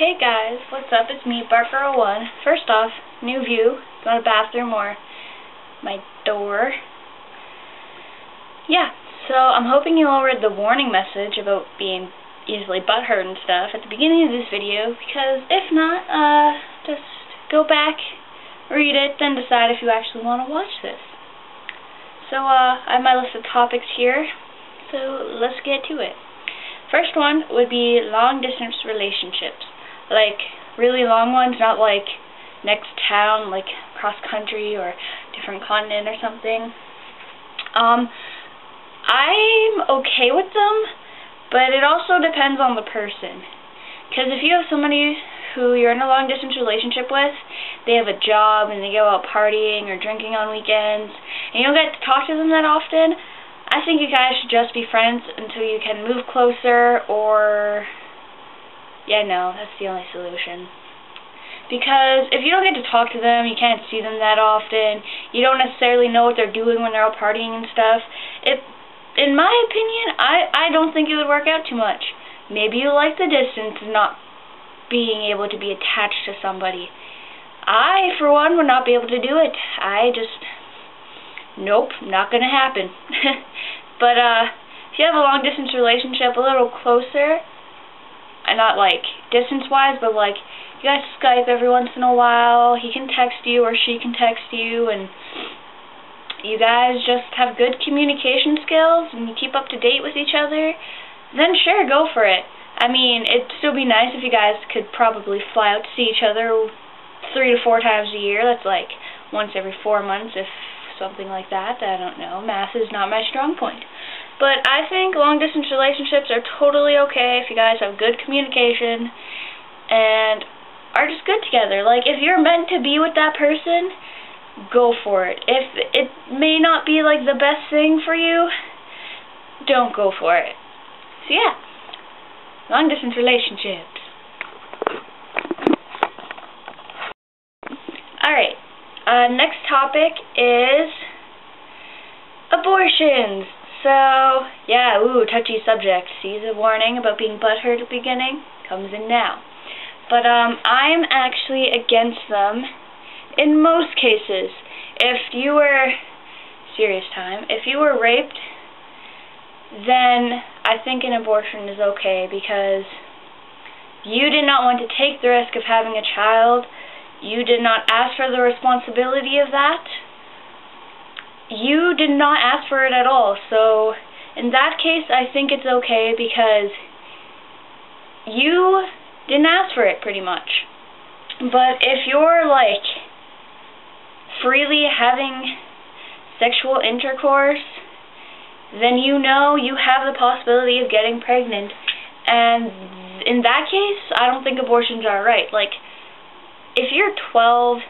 Hey guys, what's up? It's me, Barker01. First off, new view. Go to the bathroom or my door. Yeah, so I'm hoping you all read the warning message about being easily butthurt and stuff at the beginning of this video, because if not, just go back, read it, then decide if you actually want to watch this. So, I have my list of topics here, so let's get to it. First one would be long-distance relationships. Like, really long ones, not like next town, like cross-country or different continent or something. I'm okay with them, but it also depends on the person. Because if you have somebody who you're in a long-distance relationship with, they have a job and they go out partying or drinking on weekends, and you don't get to talk to them that often, I think you guys should just be friends until you can move closer, or... yeah, no, that's the only solution. Because if you don't get to talk to them, you can't see them that often, you don't necessarily know what they're doing when they're out partying and stuff, in my opinion, I don't think it would work out too much. Maybe you like the distance and not being able to be attached to somebody. I, for one, would not be able to do it. Nope, not gonna happen. But, if you have a long-distance relationship, a little closer, and not, like, distance-wise, but, like, you guys Skype every once in a while, he can text you or she can text you, and you guys just have good communication skills, and you keep up to date with each other, then sure, go for it. I mean, it'd still be nice if you guys could probably fly out to see each other 3 to 4 times a year. That's, like, once every 4 months, if something like that. I don't know. Math is not my strong point. But I think long-distance relationships are totally okay if you guys have good communication and are just good together. Like, if you're meant to be with that person, go for it. If it may not be, like, the best thing for you, don't go for it. So, yeah. Long-distance relationships. Alright. Next topic is abortions. So, yeah, touchy subject. See the warning about being butthurt at the beginning? Comes in now. But, I'm actually against them in most cases. If you were, serious time, if you were raped, then I think an abortion is okay, because you did not want to take the risk of having a child. You did not ask for the responsibility of that. You did not ask for it at all. So, in that case, I think it's okay, because you didn't ask for it, pretty much. But if you're, like, freely having sexual intercourse, then you know you have the possibility of getting pregnant. And in that case, I don't think abortions are right. Like, if you're 12,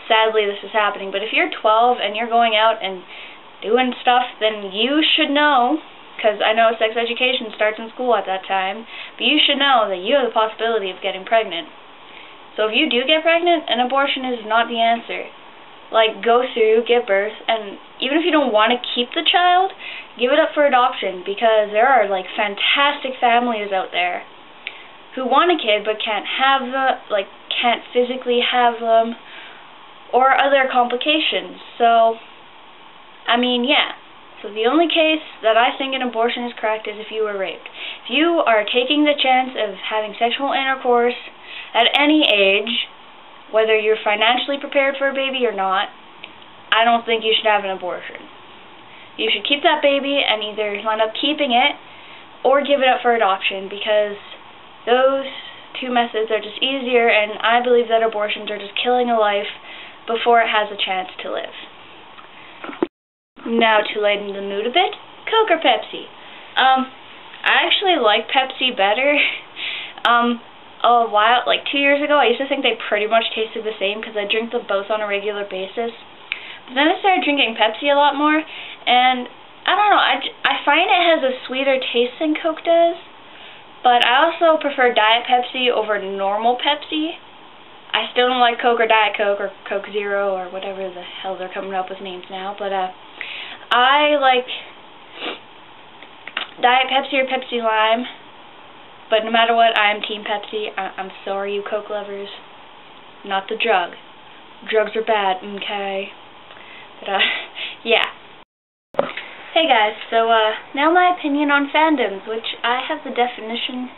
sadly this is happening, but if you're 12 and you're going out and doing stuff, then you should know, because I know sex education starts in school at that time, but you should know that you have the possibility of getting pregnant. So if you do get pregnant, an abortion is not the answer. Like, go through, give birth, and even if you don't want to keep the child, give it up for adoption, because there are, like, fantastic families out there who want a kid but can't have can't physically have them, or other complications. So, I mean, yeah. So the only case that I think an abortion is correct is if you were raped. If you are taking the chance of having sexual intercourse at any age, whether you're financially prepared for a baby or not, I don't think you should have an abortion. You should keep that baby and either end up keeping it or give it up for adoption, because those two methods are just easier, and I believe that abortions are just killing a life before it has a chance to live. Now, to lighten the mood a bit, Coke or Pepsi? I actually like Pepsi better. A while, like 2 years ago, I used to think they pretty much tasted the same because I drink them both on a regular basis. But then I started drinking Pepsi a lot more, and I don't know, I find it has a sweeter taste than Coke does. But I also prefer Diet Pepsi over normal Pepsi. I still don't like Coke or Diet Coke or Coke Zero or whatever the hell they're coming up with names now. But I like Diet Pepsi or Pepsi Lime But no matter what, I am Team Pepsi. I'm sorry, you Coke lovers. Not the drug. Drugs are bad, okay? But, yeah. Hey guys, so, now my opinion on fandoms, which I have the definition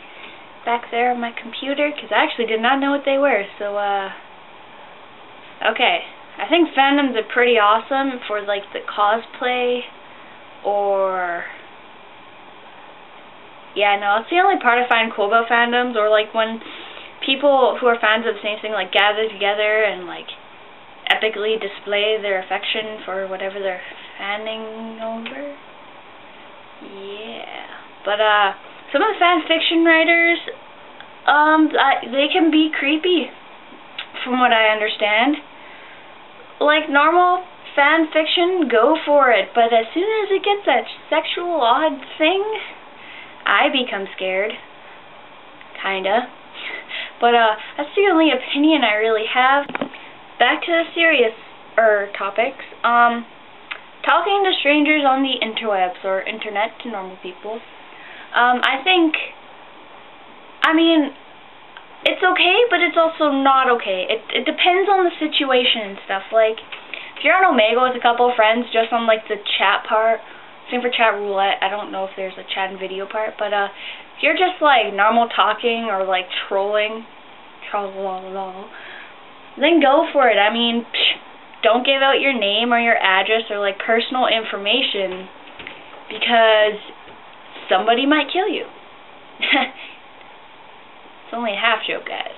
back there on my computer, because I actually did not know what they were, so, okay. I think fandoms are pretty awesome for, like, the cosplay, or... Yeah, no, it's the only part I find cool about fandoms, or, like, when people who are fans of the same thing, like, gather together and, like, epically display their affection for whatever they're fanning over. Yeah. But, some of the fan fiction writers, they can be creepy, from what I understand. Like, normal fan fiction, go for it, but as soon as it gets that sexual odd thing, I become scared. Kinda. But, that's the only opinion I really have. Back to the serious, topics. Talking to strangers on the interwebs, or internet to normal people. I mean, it's okay, but it's also not okay. It depends on the situation and stuff. Like, if you're on Omegle with a couple of friends, just on, like, the chat part, same for chat roulette, I don't know if there's a chat and video part, but, if you're just, like, normal talking or, like, trolling, then go for it. I mean, don't give out your name or your address or, like, personal information, because somebody might kill you. It's only a half joke, guys.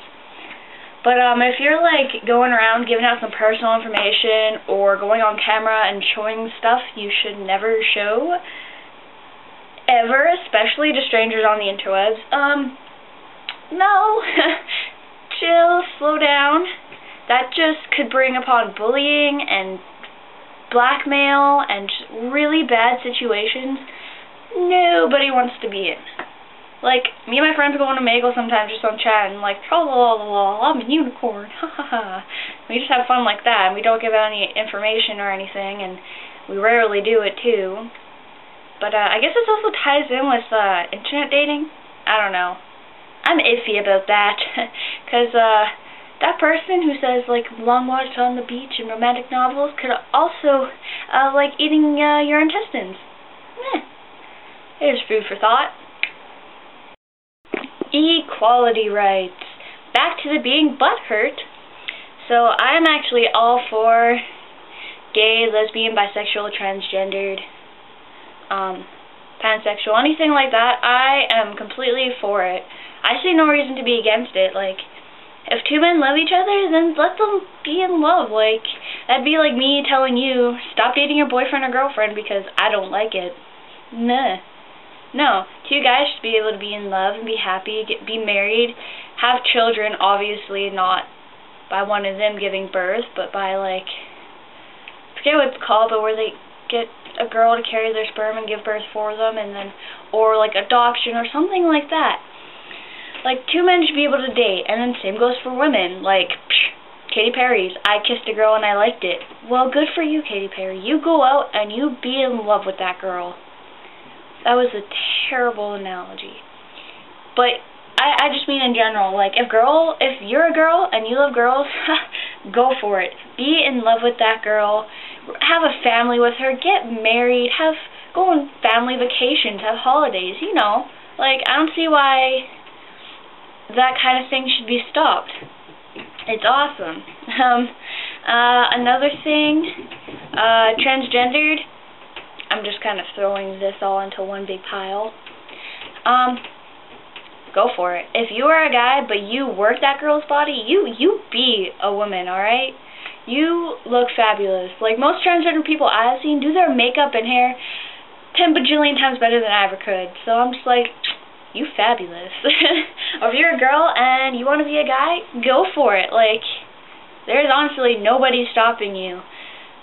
But, if you're, like, going around giving out some personal information or going on camera and showing stuff you should never show, ever, especially to strangers on the interwebs, no. Chill, slow down. That just could bring upon bullying and blackmail and just really bad situations nobody wants to be in. Like, me and my friends go on Omegle sometimes just on chat and like, I'm a unicorn, ha ha ha. We just have fun like that, and we don't give out any information or anything, and we rarely do it too. But, I guess this also ties in with, internet dating. I don't know. I'm iffy about that, because, that person who says, like, long walks on the beach and romantic novels could also, like, eating, your intestines. Here's food for thought. Equality rights. Back to the being butthurt. So, I'm actually all for gay, lesbian, bisexual, transgendered, pansexual, anything like that. I am completely for it. I see no reason to be against it. Like, if two men love each other, then let them be in love. Like, that'd be like me telling you, stop dating your boyfriend or girlfriend because I don't like it. Nah. No. Two guys should be able to be in love and be happy, be married, have children, obviously not by one of them giving birth, but by, like, I forget what it's called, but where they get a girl to carry their sperm and give birth for them, and then, or, like, adoption or something like that. Like, two men should be able to date, and then same goes for women. Like, Katy Perry's, I kissed a girl and I liked it. Well, good for you, Katy Perry. You go out and you be in love with that girl. That was a terrible analogy. But I just mean in general, like, if you're a girl and you love girls, go for it. Be in love with that girl. Have a family with her. Get married. Go on family vacations. Have holidays, you know. Like, I don't see why that kind of thing should be stopped. It's awesome. Another thing, transgendered, I'm just kind of throwing this all into one big pile. Go for it. If you are a guy, but you work that girl's body, you be a woman, alright? You look fabulous. Like, most transgender people I've seen do their makeup and hair 10 bajillion times better than I ever could. So I'm just like, you fabulous. Or if you're a girl and you want to be a guy, go for it. Like, there's honestly nobody stopping you.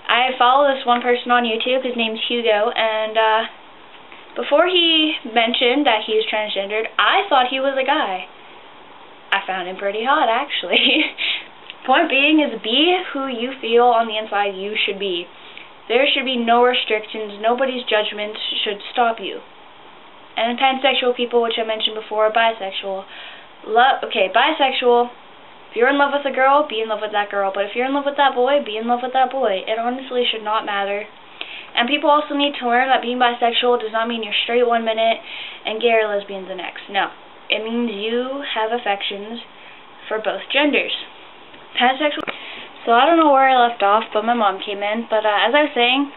I follow this one person on YouTube. His name's Hugo, and before he mentioned that he was transgendered, I thought he was a guy. I found him pretty hot, actually. Point being is be who you feel on the inside you should be. There should be no restrictions. Nobody's judgments should stop you. And pansexual people, which I mentioned before, are bisexual. Bisexual, if you're in love with a girl, be in love with that girl. But if you're in love with that boy, be in love with that boy. It honestly should not matter. And people also need to learn that being bisexual does not mean you're straight one minute and gay or lesbian the next. No. It means you have affections for both genders. Pansexual. So I don't know where I left off, but my mom came in. But as I was saying,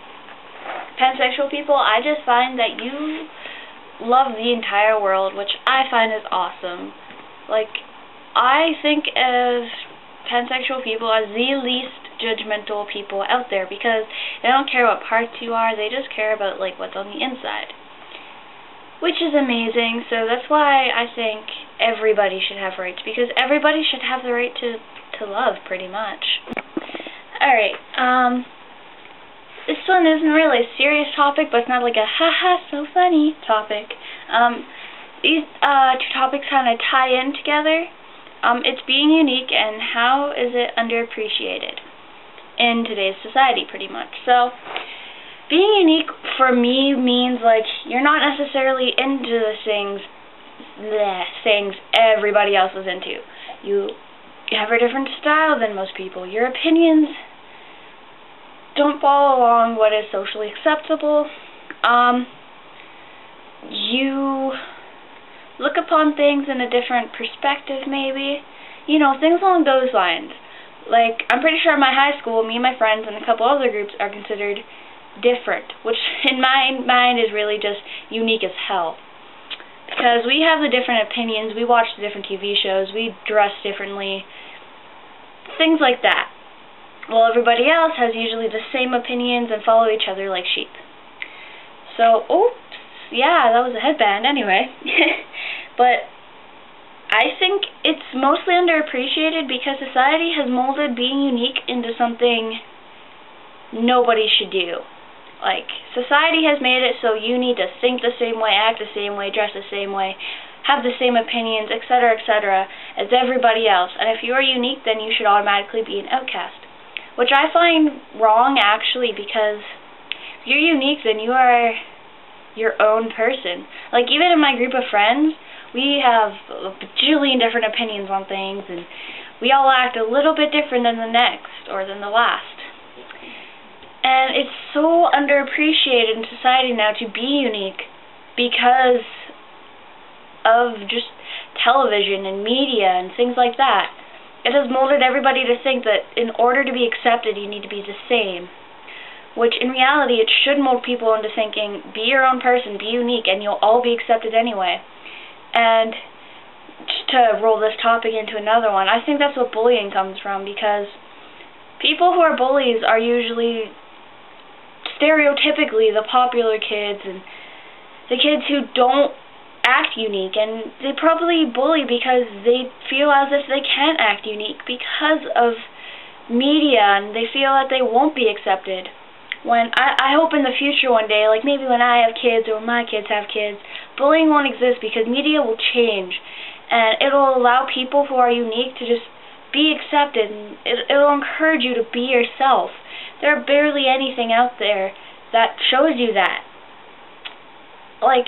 pansexual people, I just find that you love the entire world, which I find is awesome. Like, I think of pansexual people as the least judgmental people out there, because they don't care what parts you are, they just care about like what's on the inside, which is amazing. So that's why I think everybody should have rights, because everybody should have the right to love, pretty much. Alright, this one isn't really a serious topic, but it's not like a haha so funny topic. These two topics kind of tie in together. It's being unique and how is it underappreciated in today's society, pretty much. So, being unique for me means, like, you're not necessarily into the things everybody else is into. You have a different style than most people. Your opinions don't follow along what is socially acceptable. You look upon things in a different perspective, maybe. You know, things along those lines. Like, I'm pretty sure in my high school, me and my friends and a couple other groups are considered different, which in my mind is really just unique as hell. Because we have the different opinions, we watch the different TV shows, we dress differently, things like that. Well, everybody else has usually the same opinions and follow each other like sheep. So, oops, yeah, that was a headband anyway. But I think it's mostly underappreciated because society has molded being unique into something nobody should do. Like, society has made it so you need to think the same way, act the same way, dress the same way, have the same opinions, etc., as everybody else. And if you are unique, then you should automatically be an outcast. Which I find wrong, actually, because if you're unique, then you are your own person. Like, even in my group of friends, we have a bajillion different opinions on things, and we all act a little bit different than the next, or than the last. And it's so underappreciated in society now to be unique because of just television and media and things like that. It has molded everybody to think that in order to be accepted, you need to be the same. Which, in reality, it should mold people into thinking, be your own person, be unique, and you'll all be accepted anyway. And just to roll this topic into another one, I think that's what bullying comes from, because people who are bullies are usually stereotypically the popular kids and the kids who don't act unique, and they probably bully because they feel as if they can't act unique because of media, and they feel that they won't be accepted. When I hope in the future one day, like maybe when I have kids or when my kids have kids, bullying won't exist because media will change, and it'll allow people who are unique to just be accepted, and it'll encourage you to be yourself. There are barely anything out there that shows you that. Like,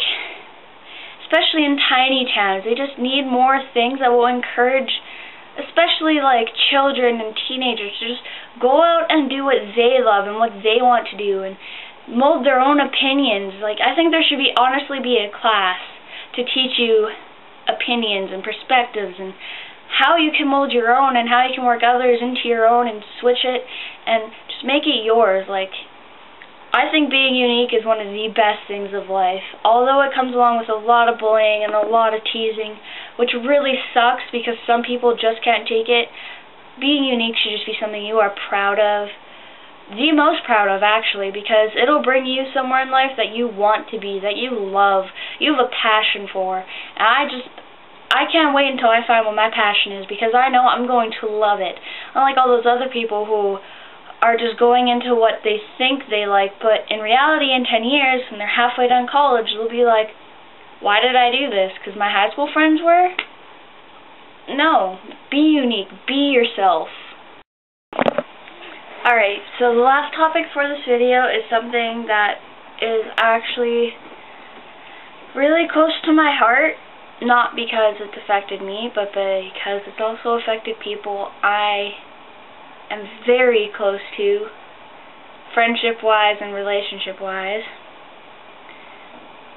especially in tiny towns, they just need more things that will encourage, especially like children and teenagers, to just go out and do what they love and what they want to do and mold their own opinions. Like, I think there should honestly be a class to teach you opinions and perspectives and how you can mold your own and how you can work others into your own and switch it and just make it yours. Like, I think being unique is one of the best things of life, although it comes along with a lot of bullying and a lot of teasing, which really sucks because some people just can't take it. Being unique should just be something you are proud of, the most proud of, actually, because it'll bring you somewhere in life that you want to be, that you love, you have a passion for. And I can't wait until I find what my passion is, because I know I'm going to love it. Unlike all those other people who are just going into what they think they like, but in reality, in 10 years, when they're halfway done college, they'll be like, why did I do this? Because my high school friends were? No. Be unique. Be yourself. Alright, so the last topic for this video is something that is actually really close to my heart, not because it's affected me, but because it's also affected people I am very close to, friendship-wise and relationship-wise.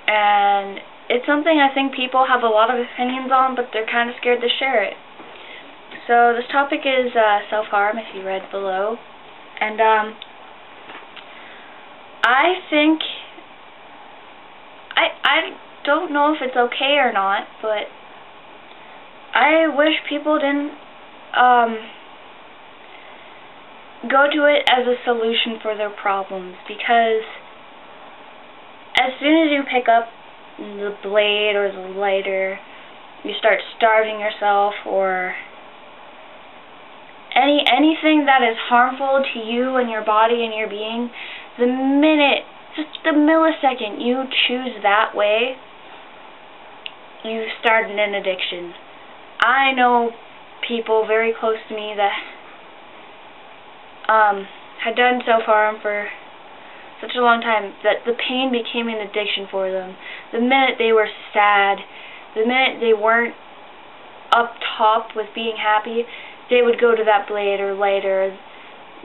And it's something I think people have a lot of opinions on, but they're kind of scared to share it. So this topic is self-harm, if you read below. And I think, I don't know if it's okay or not, but I wish people didn't go to it as a solution for their problems, because as soon as you pick up the blade or the lighter, you start starving yourself, or anything that is harmful to you and your body and your being, the minute, just the millisecond you choose that way, you start an addiction. I know people very close to me that had done self-harm for such a long time that the pain became an addiction for them. The minute they were sad, the minute they weren't up top with being happy, they would go to that blade or lighter.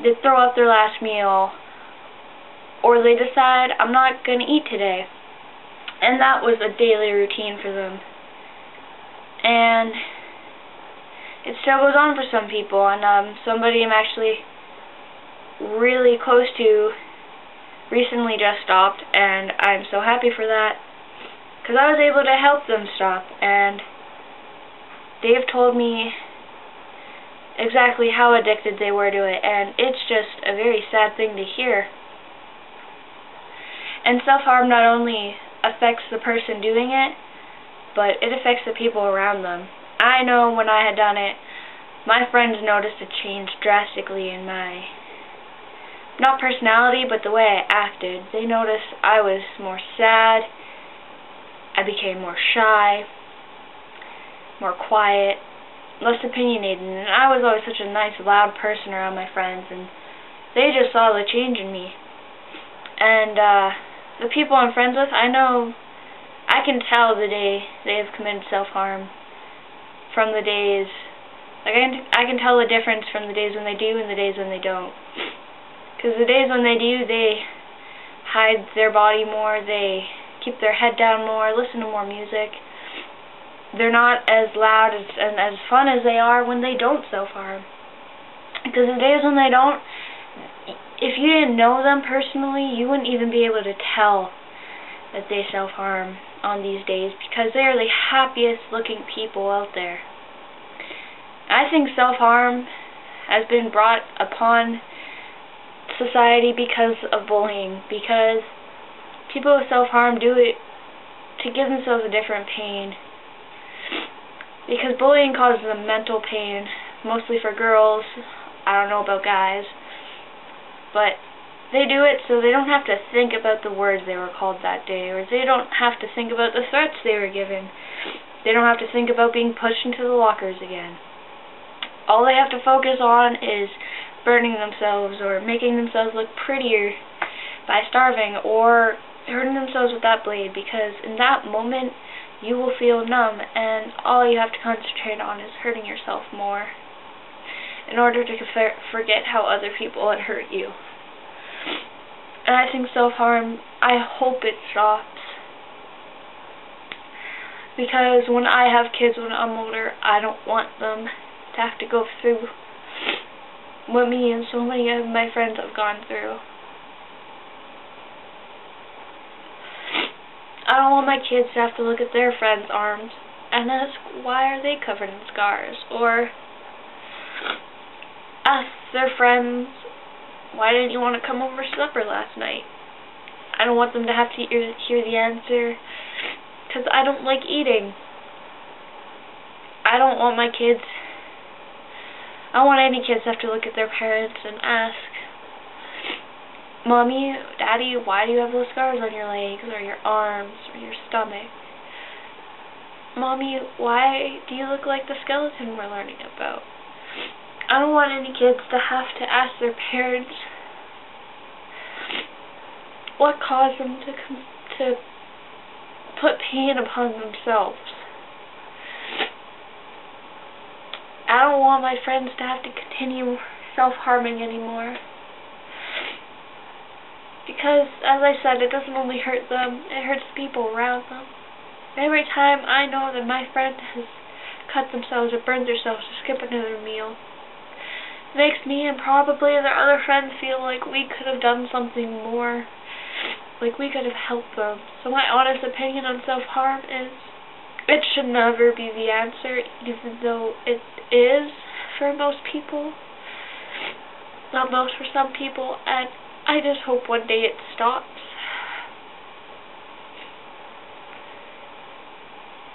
They'd throw up their last meal, or they decide, I'm not going to eat today. And that was a daily routine for them. And it still goes on for some people, and somebody I'm actually really close to recently just stopped, and I'm so happy for that, because I was able to help them stop, and they've told me exactly how addicted they were to it, and it's just a very sad thing to hear. And self-harm not only affects the person doing it, but it affects the people around them. I know when I had done it, my friends noticed a change drastically in my, not personality, but the way I acted. They noticed I was more sad, I became more shy, more quiet, less opinionated, and I was always such a nice, loud person around my friends, and they just saw the change in me. And the people I'm friends with, I know, I can tell the day they have committed self-harm from the days, like I can tell the difference from the days when they do and the days when they don't. Because the days when they do, they hide their body more, they keep their head down more, listen to more music. They're not as loud and as fun as they are when they don't self-harm. Because the days when they don't, if you didn't know them personally, you wouldn't even be able to tell that they self-harm on these days, because they are the happiest looking people out there. I think self-harm has been brought upon society because of bullying, because people with self-harm do it to give themselves a different pain, because bullying causes them mental pain, mostly for girls. I don't know about guys, but they do it so they don't have to think about the words they were called that day, or they don't have to think about the threats they were given. They don't have to think about being pushed into the lockers again. All they have to focus on is burning themselves or making themselves look prettier by starving or hurting themselves with that blade, because in that moment you will feel numb, and all you have to concentrate on is hurting yourself more in order to forget how other people had hurt you. And I think self-harm, I hope it stops, because when I have kids when I'm older, I don't want them to have to go through what me and so many of my friends have gone through. I don't want my kids to have to look at their friends' arms and ask, why are they covered in scars? Or ask their friends, why didn't you want to come over for supper last night? I don't want them to have to hear the answer, because I don't like eating. I don't want my kids, I don't want any kids to have to look at their parents and ask, Mommy, Daddy, why do you have those scars on your legs or your arms or your stomach? Mommy, why do you look like the skeleton we're learning about? I don't want any kids to have to ask their parents what caused them to put pain upon themselves. I don't want my friends to have to continue self-harming anymore. Because, as I said, it doesn't only hurt them, it hurts people around them. Every time I know that my friend has cut themselves or burned themselves to skip another meal, it makes me and probably their other friends feel like we could have done something more, like we could have helped them. So my honest opinion on self-harm is, it should never be the answer, even though it is for most people. Not most, for some people, and I just hope one day it stops.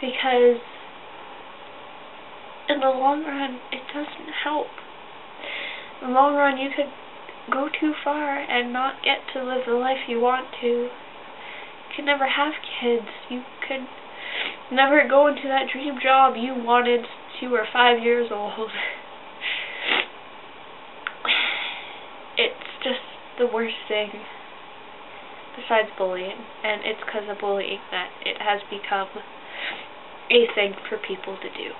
Because in the long run, it doesn't help. In the long run, you could go too far and not get to live the life you want to. You could never have kids. You could never go into that dream job you wanted since you were 5 years old. It's just the worst thing besides bullying, and it's because of bullying that it has become a thing for people to do.